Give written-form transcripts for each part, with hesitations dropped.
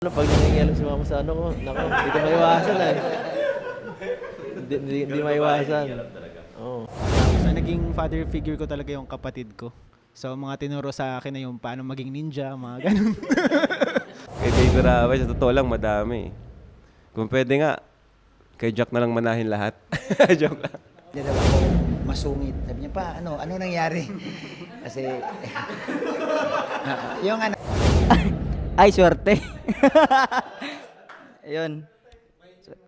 Ano 'pag nangingialam si mama sa ano ko, naku, hindi ko maiwasan, eh. Hindi maiwasan. Oo. Tapos ang naging father figure ko talaga yung kapatid ko. So mga tinuro sa akin na yung paano maging ninja, mga ganun. Kay Baby Raway, sa totoo lang, madami. Kung pwede nga, kay Jack na lang manahin lahat. Joke lang. Dalawa ko masungit. Sabi niya pa, ano nangyari? Kasi, yung ano, Ay, swerte. Ayun.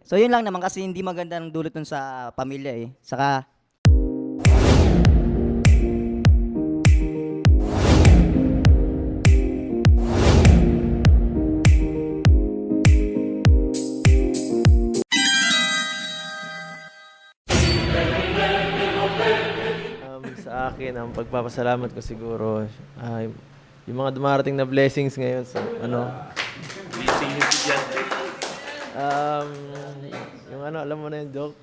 So, yun lang naman kasi hindi maganda ng dulot nun sa pamilya eh. Saka, Sa akin, ang pagpapasalamat ko siguro ay yung mga dumarating na blessings ngayon sa ano. Um, yung ano, alam mo na yung joke.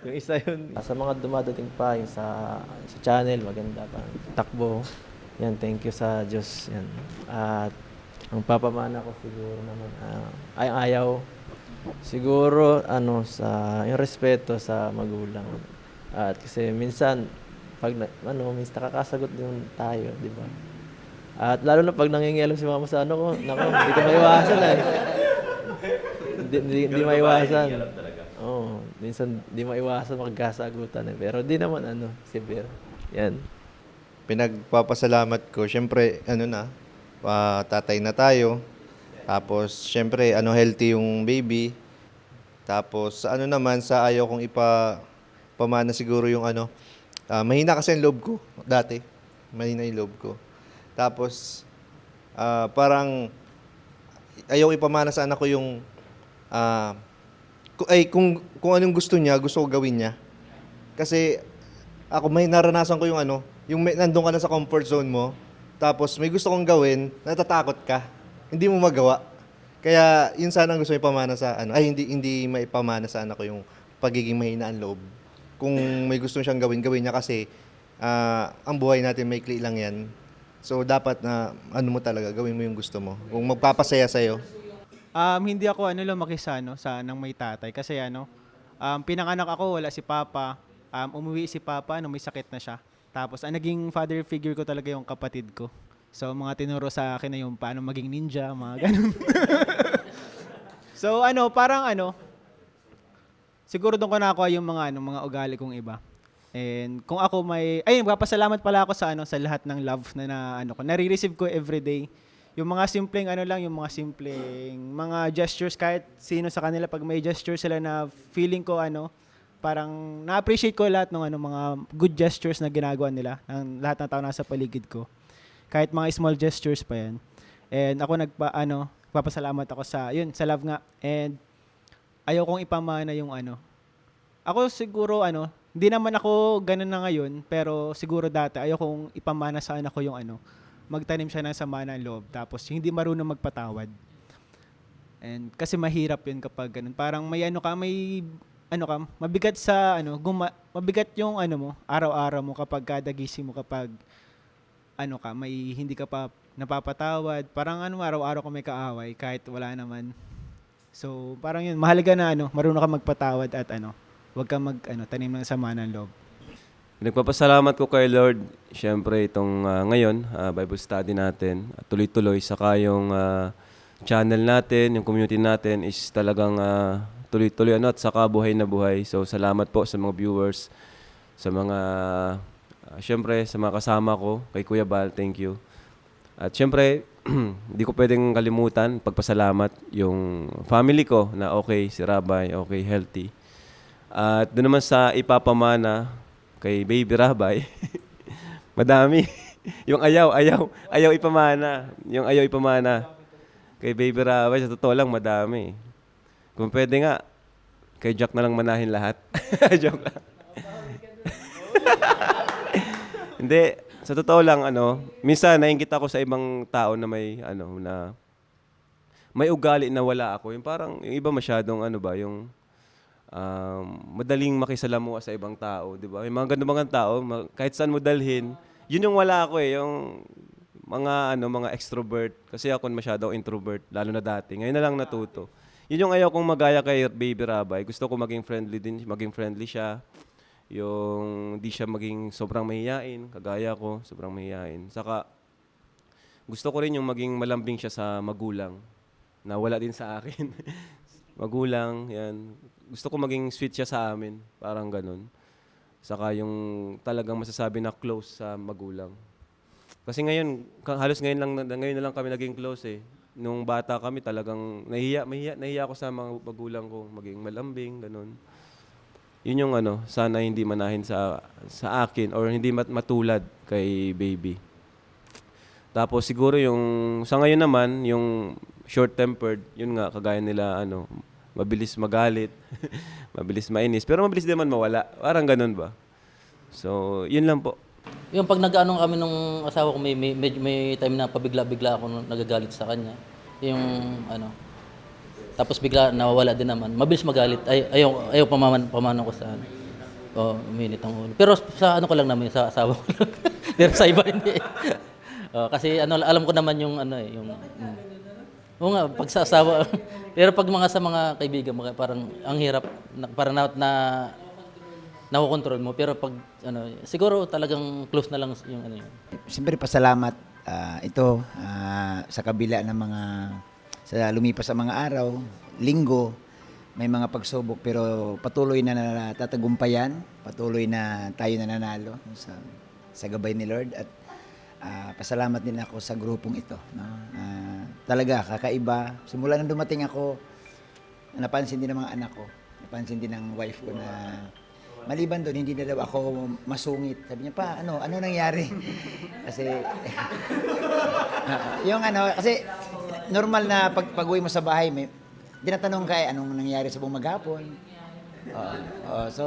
Yung isa yun. Sa mga dumadating pa, yung sa channel, maganda pa. Takbo. Yan, thank you sa Diyos. Yan. At ang papamana ko siguro naman, ay ayaw. Siguro, ano, sa, yung respeto sa magulang. At kasi minsan, pag, minsan nakakasagot din tayo, di ba? At lalo na pag nangingialam si mama sa ano ko, naku, hindi ko maiwasan, eh. Hindi maiwasan. Oo, minsan di maiwasan magkasagutan, eh. Pero di naman severe. Yan. Pinagpapasalamat ko, syempre, tatay na tayo. Tapos, syempre, healthy yung baby. Tapos, naman, sa ayaw kong pamana siguro yung mahina kasi ang loob ko dati. Mahina yung loob ko. Tapos, parang ayaw ipamana sa anak ko yung kung anong gusto niya, gusto ko gawin niya. Kasi ako may naranasan ko yung nandun ka na sa comfort zone mo, tapos may gusto kong gawin, natatakot ka. Hindi mo magawa. Kaya yun sana ang gusto ko ipamana sa hindi maipamana sa anak ko yung pagiging mahina ang loob. Kung may gusto siyang gawin niya kasi ang buhay natin maikli lang yan. So dapat na mo talaga, gawin mo yung gusto mo. Kung magpapasaya sa'yo. Hindi ako lumaki sa nang may tatay kasi pinanganak ako, wala si papa. Umuwi si papa nung may sakit na siya. Tapos ang naging father figure ko talaga yung kapatid ko. So mga tinuro sa akin na yung paano maging ninja, mga ganun. So parang siguro doon ko nakuha yung mga ugali kong iba. And kung ako magpapasalamat pala ako sa lahat ng love na nare-receive ko everyday. Yung mga simpleng yung mga simpleng mga gestures, kahit sino sa kanila pag may gesture sila na feeling ko parang na-appreciate ko lahat ng mga good gestures na ginagawa nila ng lahat ng tao nasa paligid ko. Kahit mga small gestures pa yan. And ako papasalamat ako sa love nga. And ayaw kong ipamana yung Ako siguro hindi naman ako ganun na ngayon, pero siguro dati ayaw kong ipamana sa anak ko yung magtanim siya ng sama ng loob, tapos hindi marunong magpatawad. And kasi mahirap yun kapag ganun. Parang may mabigat sa mabigat yung mo, araw-araw mo kapag kada gising mo, kapag may hindi ka pa napapatawad. Parang araw-araw ka may kaaway kahit wala naman. So, parang yun, mahalaga na marunong ka magpatawad at wag ka tanim ng sama ng loob. Nagpapasalamat ko kay Lord, syempre itong ngayon, Bible study natin, tuloy-tuloy, saka yung channel natin, yung community natin is talagang tuloy-tuloy at saka buhay na buhay. So salamat po sa mga viewers, sa mga, syempre sa mga kasama ko, kay Kuya Bal, thank you. At syempre, hindi ko pwedeng kalimutan, pagpasalamat yung family ko na okay, si Rabay, okay, healthy. At doon naman sa ipapamana, kay Baby Rabay, madami. Yung ayaw ipamana. Yung ayaw ipamana. Kay Baby Rabay, sa totoo lang, madami. Kung pwede nga, kay Jack na lang manahin lahat. Joke lang. Hindi, sa totoo lang, minsan nainggit ako sa ibang tao na may ugali na wala ako. Yung parang, yung iba masyadong madaling makisalamuha sa ibang tao, di ba? May mga ganun mga tao, kahit saan mo dalhin, yun yung wala ako yung mga extrovert. Kasi ako masyadong introvert, lalo na dati. Ngayon na lang natuto. Yun yung ayaw kong magaya kay Baby Rabay. Gusto ko maging friendly siya. Yung di siya maging sobrang mahiyain, kagaya ko, sobrang mahiyain. Saka gusto ko rin yung maging malambing siya sa magulang, na wala din sa akin. Magulang, yan. Gusto ko maging sweet siya sa amin, parang ganun. Saka yung talagang masasabi na close sa magulang. Kasi ngayon, halos ngayon na lang kami naging close eh. Nung bata kami talagang nahiya ako sa mga magulang ko, maging malambing, ganun. Yun yung sana hindi manahin sa akin or hindi matulad kay Baby. Tapos siguro yung sa ngayon naman, yung short-tempered, yun nga kagaya nila mabilis magalit, mabilis mainis, pero mabilis din man mawala. Parang ganun ba? So, yun lang po. Yung pag nag-ano kami nung asawa ko, may time na pabigla-bigla ako nagagalit sa kanya. Yung tapos bigla nawawala din naman. Mabilis magalit. Ayaw pamana ko sa uminit ang ulo. Pero sa ko lang naman, sa asawa ko lang. Pero sa iba hindi. Kasi alam ko naman yung Oo nga, pag sa asawa. Pero pag sa mga kaibigan, parang ang hirap, parang nakokontrol mo. Pero pag siguro talagang close na lang yung yun. Siyempre pasalamat sa kabila ng mga sa lumipas sa mga araw, linggo, may mga pagsubok pero patuloy na natatagumpayan, patuloy na tayo nananalo sa gabay ni Lord at pasalamat din ako sa grupong ito, no? Talaga kakaiba. Simula nang dumating ako, napansin din ng mga anak ko, napansin din ng wife ko na maliban doon, hindi na daw ako masungit. Sabi niya pa, ano nangyari? Kasi, kasi normal na pag-uwi mo sa bahay, may tinatanong ka, anong nangyari sa buong maghapon? So,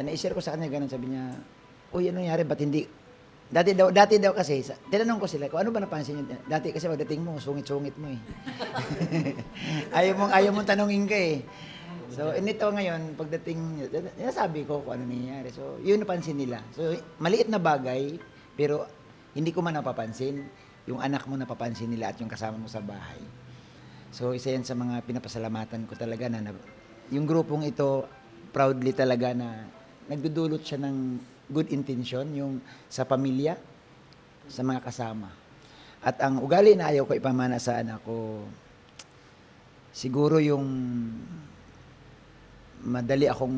na-share ko sa kanya ganun, sabi niya, uy, ano nangyari? Ba't hindi? Dati daw kasi, tinanong ko sila, kung ano ba napansin niyo? Dati kasi pagdating mo, sungit-sungit mo eh. ayaw mong tanongin ka eh. So, inito ngayon, pagdating, nasabi ko kung ano nangyayari. So, yun napansin nila. So, maliit na bagay, pero hindi ko man napapansin. Yung anak mo napapansin nila at yung kasama mo sa bahay. So, isa yan sa mga pinapasalamatan ko talaga na yung grupong ito, proudly talaga na nagdudulot siya ng good intention, yung sa pamilya, sa mga kasama. At ang ugali na ayaw ko ipamana sa anak ko, siguro yung madali akong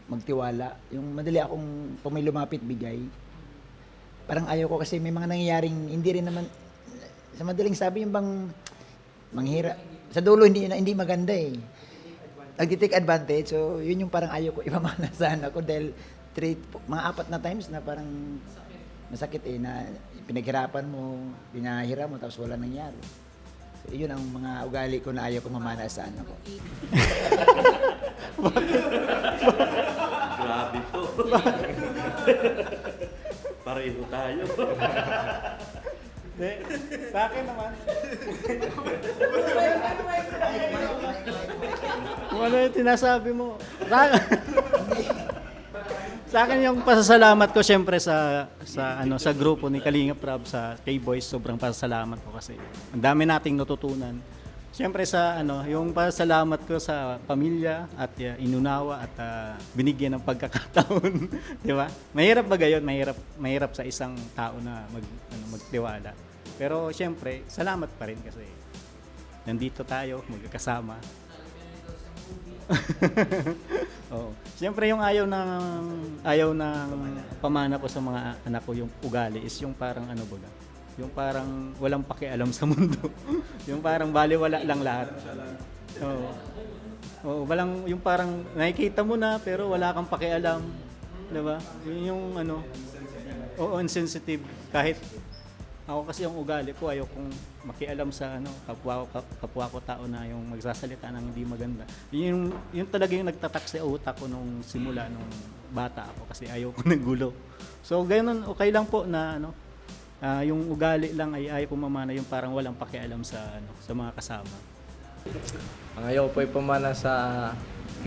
magtiwala, yung madali akong pag may lumapit bigay. Parang ayaw ko kasi may mga nangyayaring hindi rin naman, sa madaling sabi yung bang manghira. Sa dulo hindi maganda eh. Nag-take advantage, so yun yung parang ayaw ko ipamana sa anak ko dahil mga 4 na times na parang masakit eh, na pinaghirapan mo, pinahira mo, tapos wala nangyari. So, yun ang mga ugali ko na ayaw ko mamana sa anak ko. Grabe to. Pareho tayo. Sa akin naman. Kung ano yung tinasabi mo. Sa akin yung pasasalamat ko syempre sa grupo ni Kalingap Rab sa K-Boys, sobrang pasasalamat ko kasi ang dami nating natutunan. Syempre yung pasasalamat ko sa pamilya at inunawa at binigyan ng pagkakataon, di ba? Mahirap ba gayon? Mahirap sa isang tao na magtiwala. Pero syempre, salamat pa rin kasi nandito tayo magkakasama. Oh. Siyempre yung ayaw ng pamana ko sa mga anak ko yung ugali is yung parang yung parang walang pakialam sa mundo. Yung parang baliwala lang lahat. Yung parang nakikita mo na pero wala kang pakialam, 'di ba? Yun yung insensitive. Kahit ako kasi yung ugali ko, ayaw kong makialam sa kapwa ko tao na yung magsasalita ng hindi maganda. Yun talaga yung nagtatak sa utak ko nung simula nung bata ako kasi ayaw ko ng gulo. So ganoon, okay lang po na yung ugali lang ay ayaw ko mamana yung parang walang pakialam sa mga kasama. Ang ayaw po ipamana sa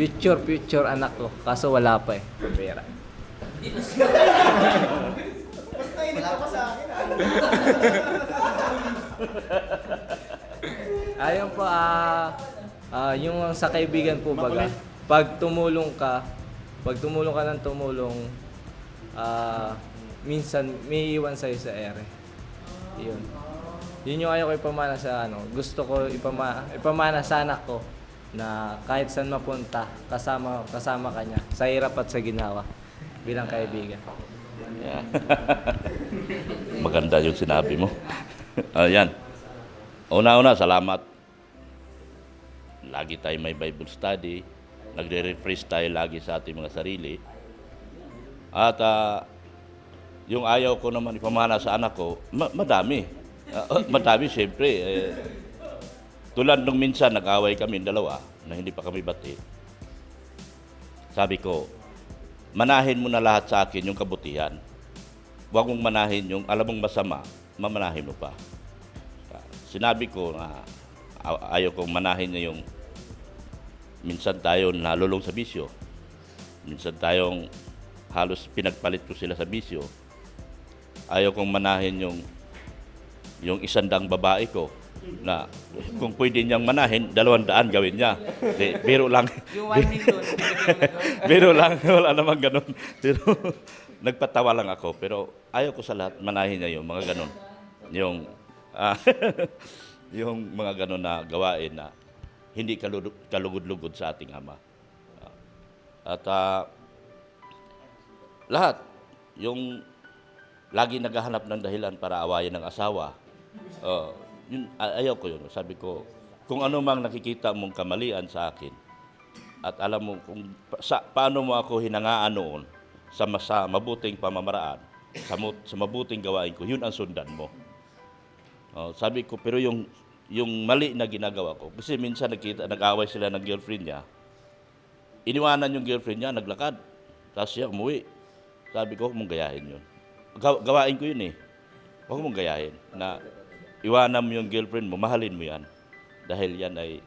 future anak ko, kaso wala pa eh. Pera. Basta init ka pa sa akin. Ayun po, yung sa kaibigan po baga, pag tumulong ka ng tumulong, minsan may iwan sa'yo sa ere. Yun. Yun yung ayaw ko ipamana sa ano. Gusto ko ipamana sa anak ko na kahit saan mapunta, kasama ka niya. Sa hirap at sa ginawa bilang kaibigan. Yeah. Maganda yung sinabi mo. Ayan. Una-una, salamat. Lagi tayo may Bible study. Nagre-refresh tayo lagi sa ating mga sarili. At yung ayaw ko naman ipamana sa anak ko, madami. Madami, siyempre. Tulad nung minsan, nag-away kami dalawa na hindi pa kami bati. Sabi ko, manahin mo na lahat sa akin yung kabutihan. Huwag mong manahin yung alam mong masama, mamanahin mo pa. Sinabi ko na ayaw kong manahin niya yung minsan tayo nalulong sa bisyo. Minsan tayong halos pinagpalit ko sila sa bisyo. Ayaw kong manahin yung 100 babae ko na kung pwede niyang manahin, 200 gawin niya. Biro lang. Biro lang, wala namang ganun. Pero nagpatawa lang ako. Pero ayaw ko sa lahat manahin niya yung mga ganun. Yung mga ganun na gawain na hindi kalugod-lugod sa ating Ama. At lahat, yung lagi naghahanap ng dahilan para awayan ng asawa, yun, ayaw ko yun. Sabi ko, kung ano mang nakikita mong kamalian sa akin, at alam mo kung paano mo ako hinangaan noon sa mabuting pamamaraan, sa mabuting gawain ko, yun ang sundan mo. Sabi ko, pero yung mali na ginagawa ko, kasi minsan nag-away sila ng girlfriend niya, iniwanan yung girlfriend niya, naglakad, tapos siya umuwi. Sabi ko, huwag mong gayahin yun. Gawain ko yun eh. Huwag mong gayahin na iwanan mo yung girlfriend mo, mahalin mo yan. Dahil yan ay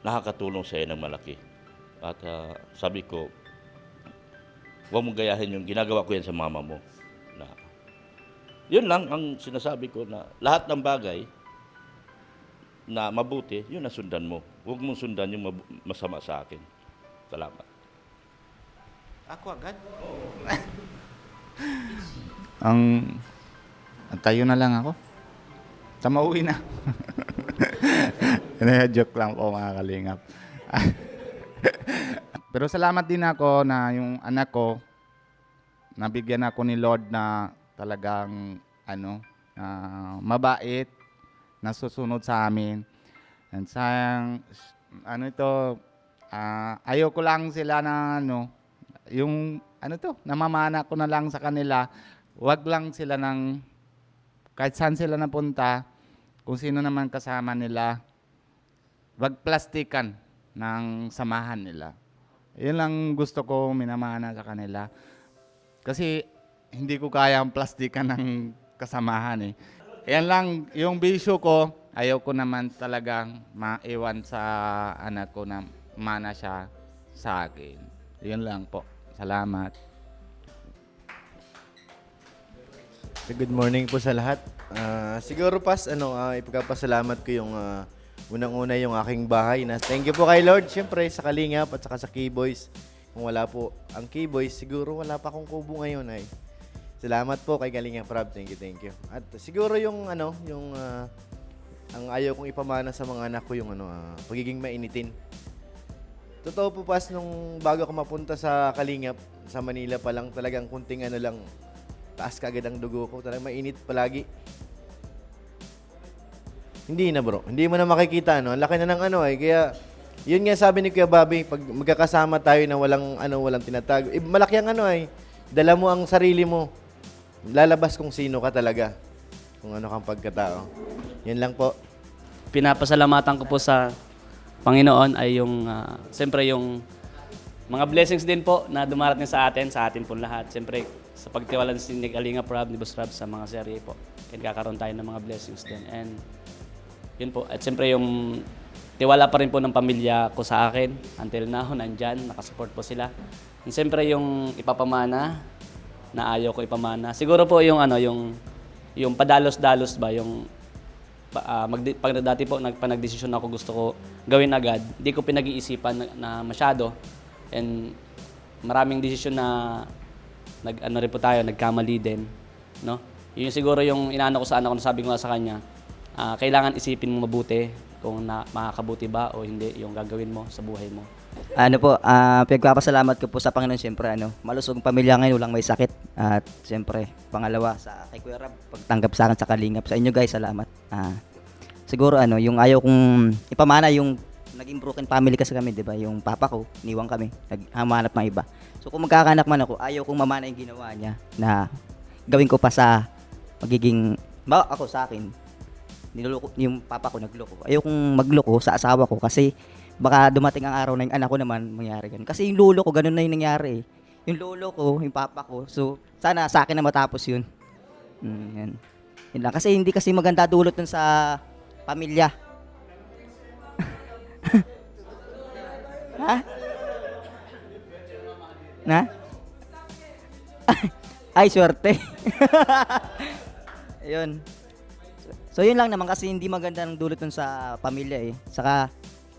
nakakatulong sa iyo ng malaki. At sabi ko, huwag mong gayahin yung ginagawa ko yan sa mama mo. Na, yun lang ang sinasabi ko na lahat ng bagay na mabuti, yun ang sundan mo. Huwag mong sundan yung masama sa akin. Salamat. Ako agad? Tayo na lang ako. Sa mauwi na. Joke lang po mga kalingap. Pero salamat din ako na yung anak ko, nabigyan ako ni Lord na talagang mabait, nasusunod sa amin. And sayang, ayaw ko lang sila na namamana ko na lang sa kanila. Wag lang sila kahit saan sila napunta, kung sino naman kasama nila, wag plastikan ng samahan nila. Yun lang gusto ko minamana sa kanila. Kasi hindi ko kaya ang plastikan ng kasamahan eh. Yan lang yung bisyo ko, ayaw ko naman talagang maiwan sa anak ko na mana siya sa akin. Yun lang po. Salamat. Good morning po sa lahat. Siguro ipagpasalamat ko yung unang-una yung aking bahay na thank you po kay Lord, syempre sa Kalingap at saka sa Keyboys. Kung wala po ang Keyboys, siguro wala pa akong kubo ngayon ay. Salamat po kay Kalingap Rob. Thank you. At siguro yung ang ayaw kong ipamana sa mga anak ko yung pagiging mainitin. Totoo po nung bago ako mapunta sa Kalingap, sa Manila pa lang, talagang kunting taas kagad ang dugo ko. Talagang mainit palagi. Hindi na bro. Hindi mo na makikita. Ang laki na ng Kaya, yun nga sabi ni Kuya Bobby, pag magkakasama tayo na walang tinatago. Malaki ang dala mo ang sarili mo. Lalabas kung sino ka talaga. Kung ano kang pagkatao. Yun lang po. Pinapasalamatan ko po sa Panginoon ay siyempre yung mga blessings din po na dumarating sa atin po lahat. Siyempre, sa pagtiwala ni Kalingap Rob, ni Boss Rob sa mga serye po. Kaya kakaroon tayo ng mga blessings din. And yun po. At siyempre yung tiwala pa rin po ng pamilya ko sa akin. Until now, nandyan, nakasupport po sila. And siyempre yung ipapamana, na ayaw ko ipamana. Siguro po yung yung padalos-dalos ba, yung pag dati po nagdesisyon ako gusto ko gawin agad, hindi ko pinag-iisipan na masyado. And maraming desisyon na rin po tayo, nagkamali din, no? Yun siguro yung inaano ko sa anak ko, sabi ko nga sa kanya, kailangan isipin mo mabuti kung makakabuti ba o hindi yung gagawin mo sa buhay mo. Ano po, pinagpapasalamat ko po sa Panginoon, siyempre, malusog ang pamilya ngayon, walang may sakit. At siyempre, pangalawa, kay Kuya Rab, pagtanggap sa akin sa Kalingap. Sa inyo guys, salamat. Siguro, yung ayaw kong ipamana yung naging broken family kasi kami, di ba? Yung papa ko, iniwang kami, naghamanap ng iba. So kung magkakanak man ako, ayaw kong mamana yung ginawa niya na gawin ko pa sa magiging, ako sa akin, niloloko, yung papa ko nagloko. Ayaw kong magloko sa asawa ko kasi baka dumating ang araw na yung anak ko naman mangyari ganun. Kasi yung lolo ko, ganun na yung nangyari. Yung lolo ko, yung papa ko. So, sana sa akin na matapos yun. Yan. Yun lang. Kasi hindi kasi maganda dulot nun sa pamilya. Ha? Na? Ay, swerte. Ayun. So, yun lang naman kasi hindi maganda ng dulot nun sa pamilya eh. Saka,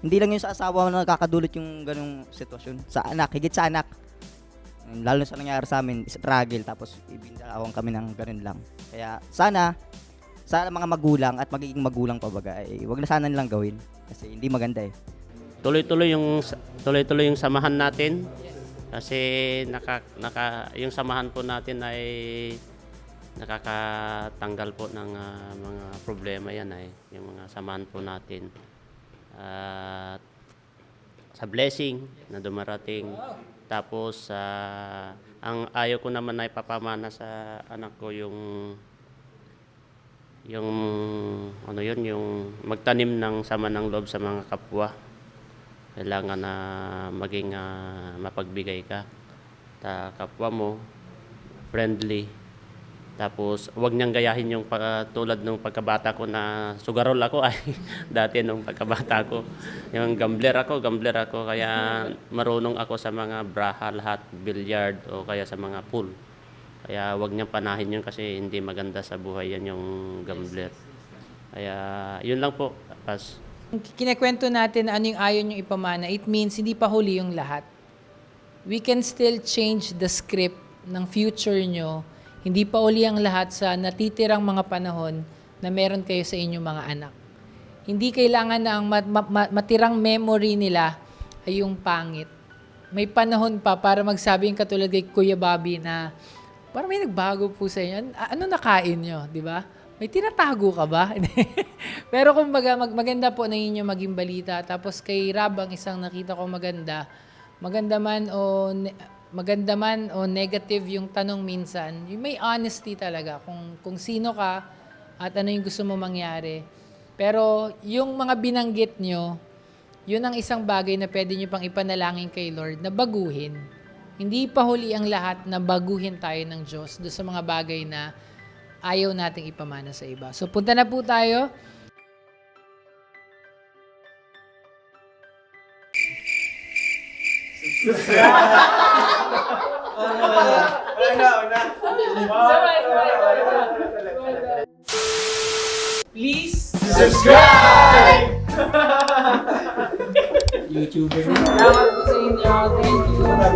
hindi lang yun sa asawa na nakakadulot yung ganung sitwasyon. Sa anak, higit sa anak. Lalo sa nangyari sa amin, struggle, tapos ibindalawang kami ng ganun lang. Kaya sana mga magulang at magiging magulang pa baga, wag na sana nilang gawin. Kasi hindi maganda eh. Tuloy-tuloy yung samahan natin. Kasi yung samahan po natin ay nakakatanggal po ng mga problema yan ay yung mga samahan po natin. At sa blessing na dumarating. Tapos ang ayaw ko naman ay papamana sa anak ko yung magtanim ng sama ng loob sa mga kapwa. Kailangan na maging mapagbigay ka sa kapwa mo, friendly. Tapos, huwag niyang gayahin yung tulad ng pagkabata ko na sugarol ako ay dati nung pagkabata ko. Yung gambler ako, kaya marunong ako sa mga braha lahat, billiard o kaya sa mga pool. Kaya huwag niyang panahin yun kasi hindi maganda sa buhay yan yung gambler. Kaya yun lang po. Pas. Kinakwento natin ano yung ayaw niyong ipamana, it means hindi pa huli yung lahat. We can still change the script ng future nyo. Hindi pa uli ang lahat sa natitirang mga panahon na meron kayo sa inyong mga anak. Hindi kailangan na ang matirang memory nila ay yung pangit. May panahon pa para magsabi yung katulad kay Kuya Bobby na parang may nagbago po sa inyo. Ano nakain nyo, di ba? May tinatago ka ba? Pero kumbaga maganda po na inyo maging balita. Tapos kay Rab ang isang nakita ko maganda man o negative yung tanong minsan, may honesty talaga kung sino ka at ano yung gusto mo mangyari. Pero yung mga binanggit nyo, yun ang isang bagay na pwede nyo pang ipanalangin kay Lord na baguhin. Hindi pa huli ang lahat na baguhin tayo ng Diyos doon sa mga bagay na ayaw nating ipamana sa iba. So punta na po tayo. Please subscribe! YouTuber. Salamat po sa inyo. Thank you.